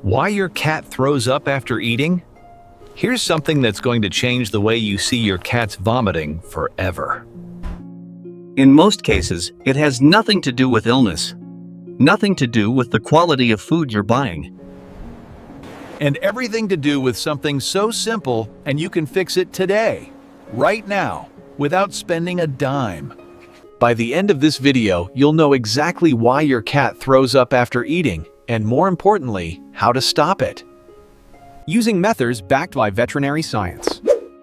Why your cat throws up after eating? Here's something that's going to change the way you see your cat's vomiting forever. In most cases, it has nothing to do with illness. Nothing to do with the quality of food you're buying. And everything to do with something so simple, and you can fix it today, right now, without spending a dime. By the end of this video, you'll know exactly why your cat throws up after eating, and more importantly, how to stop it. Using methods backed by veterinary science.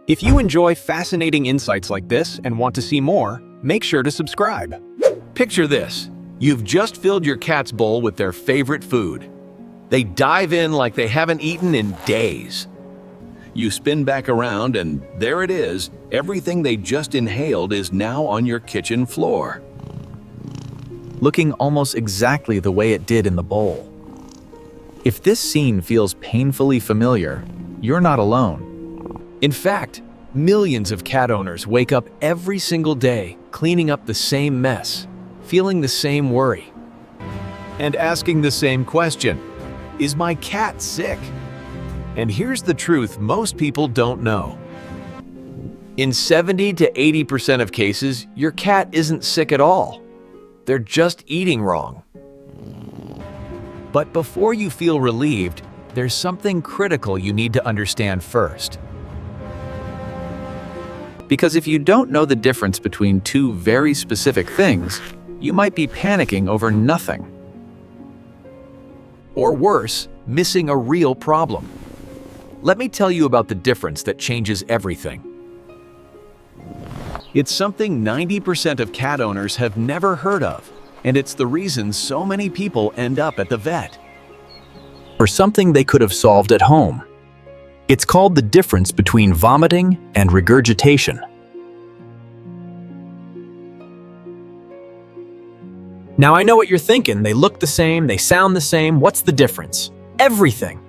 If you enjoy fascinating insights like this and want to see more, make sure to subscribe. Picture this. You've just filled your cat's bowl with their favorite food. They dive in like they haven't eaten in days. You spin back around and there it is. Everything they just inhaled is now on your kitchen floor, Looking almost exactly the way it did in the bowl. If this scene feels painfully familiar, you're not alone. In fact, millions of cat owners wake up every single day cleaning up the same mess, feeling the same worry, and asking the same question, is my cat sick? And here's the truth most people don't know. In 70 to 80% of cases, your cat isn't sick at all. They're just eating wrong. But before you feel relieved, there's something critical you need to understand first. Because if you don't know the difference between two very specific things, you might be panicking over nothing. Or worse, missing a real problem. Let me tell you about the difference that changes everything. It's something 90% of cat owners have never heard of, and it's the reason so many people end up at the vet. Or something they could have solved at home. It's called the difference between vomiting and regurgitation. Now I know what you're thinking. They look the same, they sound the same. What's the difference? Everything.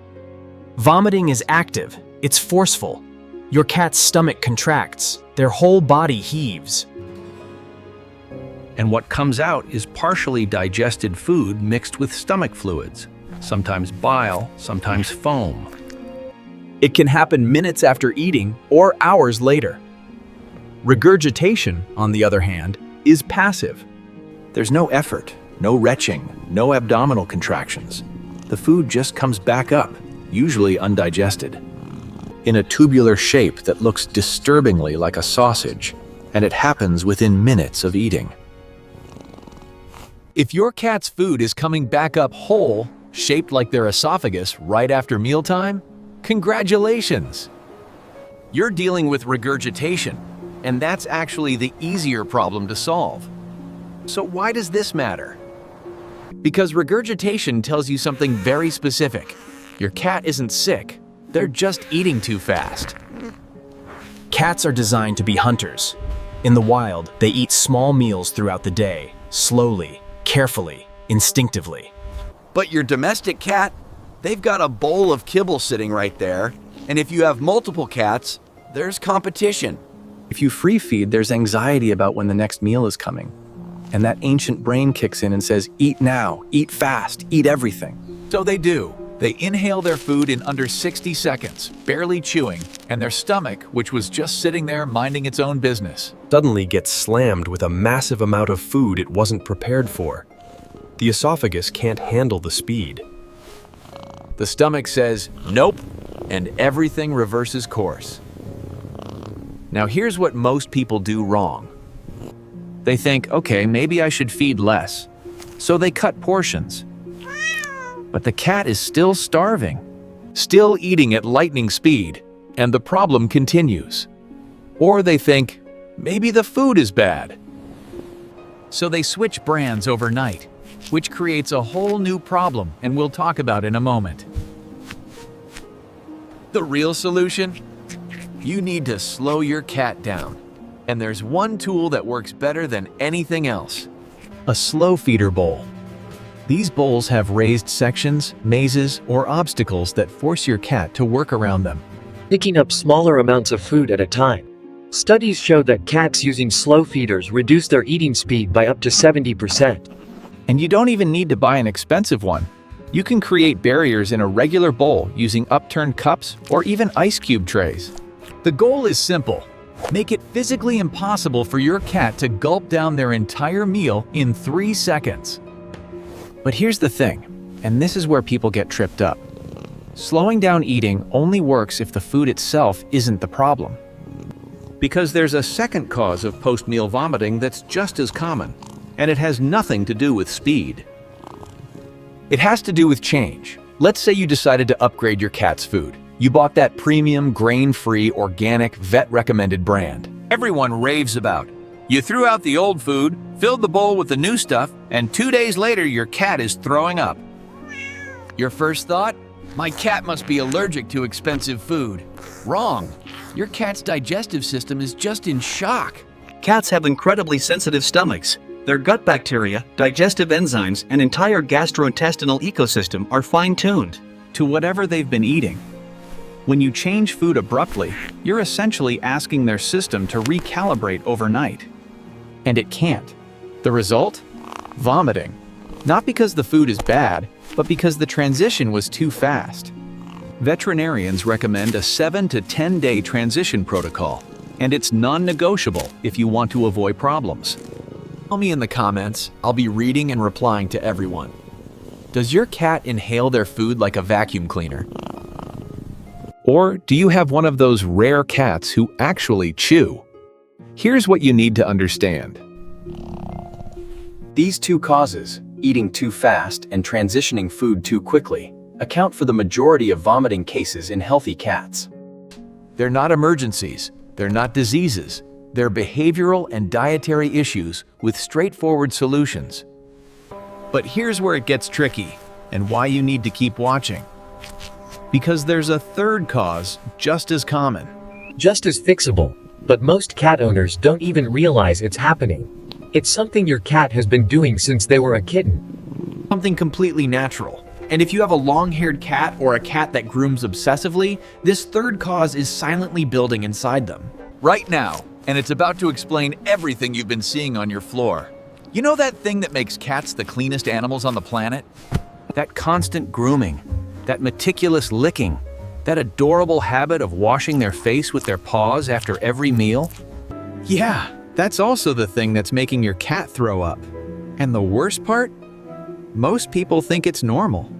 Vomiting is active. It's forceful. Your cat's stomach contracts. Their whole body heaves. And what comes out is partially digested food mixed with stomach fluids, sometimes bile, sometimes foam. It can happen minutes after eating or hours later. Regurgitation, on the other hand, is passive. There's no effort, no retching, no abdominal contractions. The food just comes back up, usually undigested, in a tubular shape that looks disturbingly like a sausage, and it happens within minutes of eating. If your cat's food is coming back up whole, shaped like their esophagus right after mealtime, congratulations! You're dealing with regurgitation, and that's actually the easier problem to solve. So why does this matter? Because regurgitation tells you something very specific. Your cat isn't sick, they're just eating too fast. Cats are designed to be hunters. In the wild, they eat small meals throughout the day, slowly, carefully, instinctively. But your domestic cat, they've got a bowl of kibble sitting right there, and if you have multiple cats, there's competition. If you free feed, there's anxiety about when the next meal is coming. And that ancient brain kicks in and says, eat now, eat fast, eat everything. So they do. They inhale their food in under 60 seconds, barely chewing, and their stomach, which was just sitting there minding its own business, suddenly gets slammed with a massive amount of food it wasn't prepared for. The esophagus can't handle the speed. the stomach says, nope, and everything reverses course. Now here's what most people do wrong. They think, okay, maybe I should feed less. So they cut portions. But the cat is still starving, still eating at lightning speed, and the problem continues. Or they think, maybe the food is bad. So they switch brands overnight, which creates a whole new problem, and we'll talk about in a moment. The real solution? You need to slow your cat down. And there's one tool that works better than anything else. A slow feeder bowl. These bowls have raised sections, mazes, or obstacles that force your cat to work around them, picking up smaller amounts of food at a time. Studies show that cats using slow feeders reduce their eating speed by up to 70%. And you don't even need to buy an expensive one. You can create barriers in a regular bowl using upturned cups or even ice cube trays. The goal is simple. Make it physically impossible for your cat to gulp down their entire meal in 3 seconds. But here's the thing, and this is where people get tripped up. Slowing down eating only works if the food itself isn't the problem. Because there's a second cause of post-meal vomiting that's just as common, and it has nothing to do with speed. It has to do with change. Let's say you decided to upgrade your cat's food. You bought that premium, grain-free, organic, vet-recommended brand everyone raves about. You threw out the old food, filled the bowl with the new stuff, and 2 days later your cat is throwing up. Your first thought? My cat must be allergic to expensive food. Wrong. Your cat's digestive system is just in shock. Cats have incredibly sensitive stomachs. Their gut bacteria, digestive enzymes, and entire gastrointestinal ecosystem are fine-tuned to whatever they've been eating. When you change food abruptly, you're essentially asking their system to recalibrate overnight. And it can't. The result? Vomiting. Not because the food is bad, but because the transition was too fast. Veterinarians recommend a 7 to 10 day transition protocol, and it's non-negotiable if you want to avoid problems. Tell me in the comments, I'll be reading and replying to everyone. Does your cat inhale their food like a vacuum cleaner? Or do you have one of those rare cats who actually chew? Here's what you need to understand. These two causes, eating too fast and transitioning food too quickly, account for the majority of vomiting cases in healthy cats. They're not emergencies, they're not diseases, they're behavioral and dietary issues with straightforward solutions. But here's where it gets tricky, and why you need to keep watching. Because there's a third cause just as common. Just as fixable, but most cat owners don't even realize it's happening. It's something your cat has been doing since they were a kitten. Something completely natural. And if you have a long-haired cat or a cat that grooms obsessively, this third cause is silently building inside them. Right now, and it's about to explain everything you've been seeing on your floor. You know that thing that makes cats the cleanest animals on the planet? That constant grooming, that meticulous licking, that adorable habit of washing their face with their paws after every meal? Yeah, that's also the thing that's making your cat throw up. And the worst part? Most people think it's normal.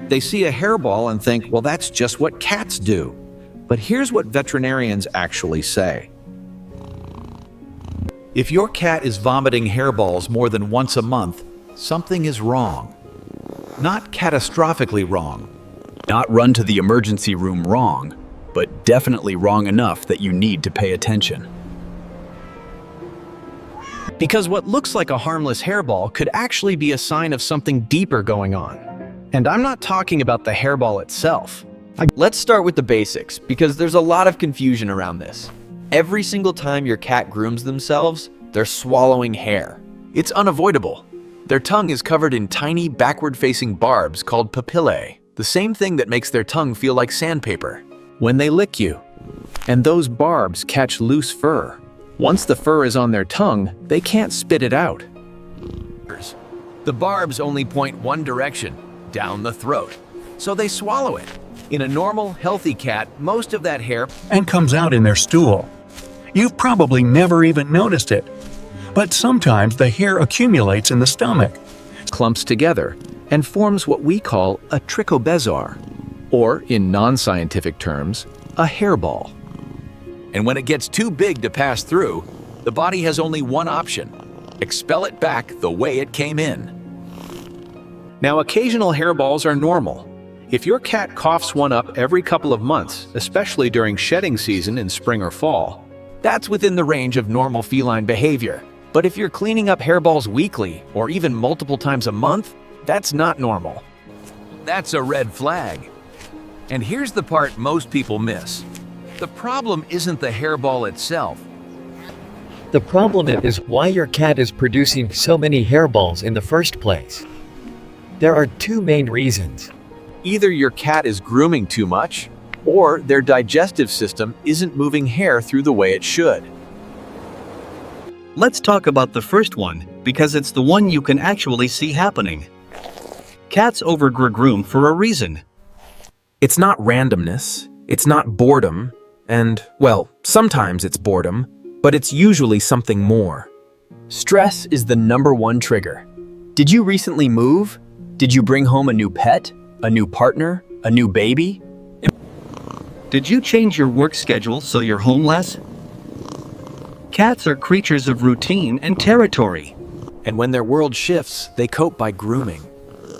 They see a hairball and think, well, that's just what cats do. But here's what veterinarians actually say. If your cat is vomiting hairballs more than once a month, something is wrong. Not catastrophically wrong. Not run to the emergency room wrong, but definitely wrong enough that you need to pay attention. Because what looks like a harmless hairball could actually be a sign of something deeper going on. And I'm not talking about the hairball itself. Let's start with the basics, because there's a lot of confusion around this. Every single time your cat grooms themselves, they're swallowing hair. It's unavoidable. Their tongue is covered in tiny backward-facing barbs called papillae, the same thing that makes their tongue feel like sandpaper when they lick you. And those barbs catch loose fur. Once the fur is on their tongue, they can't spit it out. The barbs only point one direction, down the throat, so they swallow it. In a normal, healthy cat, most of that hair and comes out in their stool. You've probably never even noticed it. But sometimes the hair accumulates in the stomach. clumps together and forms what we call a trichobezoar, or in non-scientific terms, a hairball. And when it gets too big to pass through, the body has only one option: expel it back the way it came in. Now, occasional hairballs are normal. If your cat coughs one up every couple of months, especially during shedding season in spring or fall, that's within the range of normal feline behavior. But if you're cleaning up hairballs weekly or even multiple times a month, that's not normal. That's a red flag. And here's the part most people miss. The problem isn't the hairball itself. The problem is why your cat is producing so many hairballs in the first place. There are two main reasons. Either your cat is grooming too much, or their digestive system isn't moving hair through the way it should. Let's talk about the first one, because it's the one you can actually see happening. Cats overgroom for a reason. It's not randomness, it's not boredom, and, well, sometimes it's boredom, but it's usually something more. Stress is the #1 trigger. Did you recently move? Did you bring home a new pet? A new partner? A new baby? Did you change your work schedule so you're home less? Cats are creatures of routine and territory. And when their world shifts, they cope by grooming.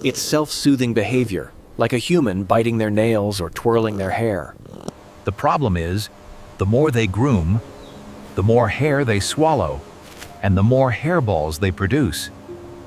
It's self-soothing behavior, like a human biting their nails or twirling their hair. The problem is, the more they groom, the more hair they swallow, and the more hairballs they produce.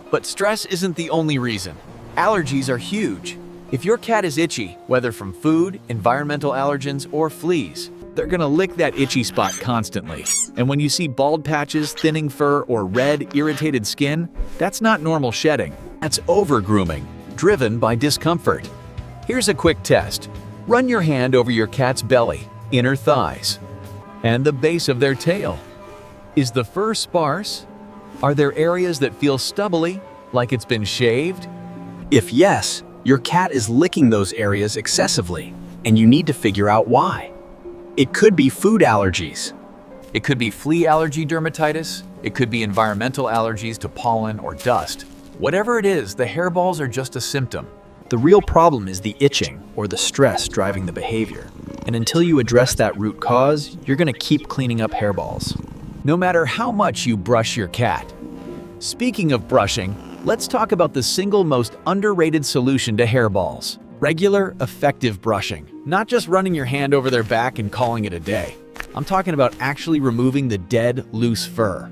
But stress isn't the only reason. Allergies are huge. If your cat is itchy, whether from food, environmental allergens, or fleas, they're gonna lick that itchy spot constantly. And when you see bald patches, thinning fur, or red, irritated skin, that's not normal shedding. That's over-grooming, driven by discomfort. Here's a quick test. Run your hand over your cat's belly, inner thighs, and the base of their tail. Is the fur sparse? Are there areas that feel stubbly, like it's been shaved? If yes, your cat is licking those areas excessively, and you need to figure out why. It could be food allergies. It could be flea allergy dermatitis. It could be environmental allergies to pollen or dust. Whatever it is, the hairballs are just a symptom. The real problem is the itching or the stress driving the behavior. And until you address that root cause, you're going to keep cleaning up hairballs. No matter how much you brush your cat. Speaking of brushing, let's talk about the single most underrated solution to hairballs. Regular, effective brushing. Not just running your hand over their back and calling it a day. I'm talking about actually removing the dead, loose fur.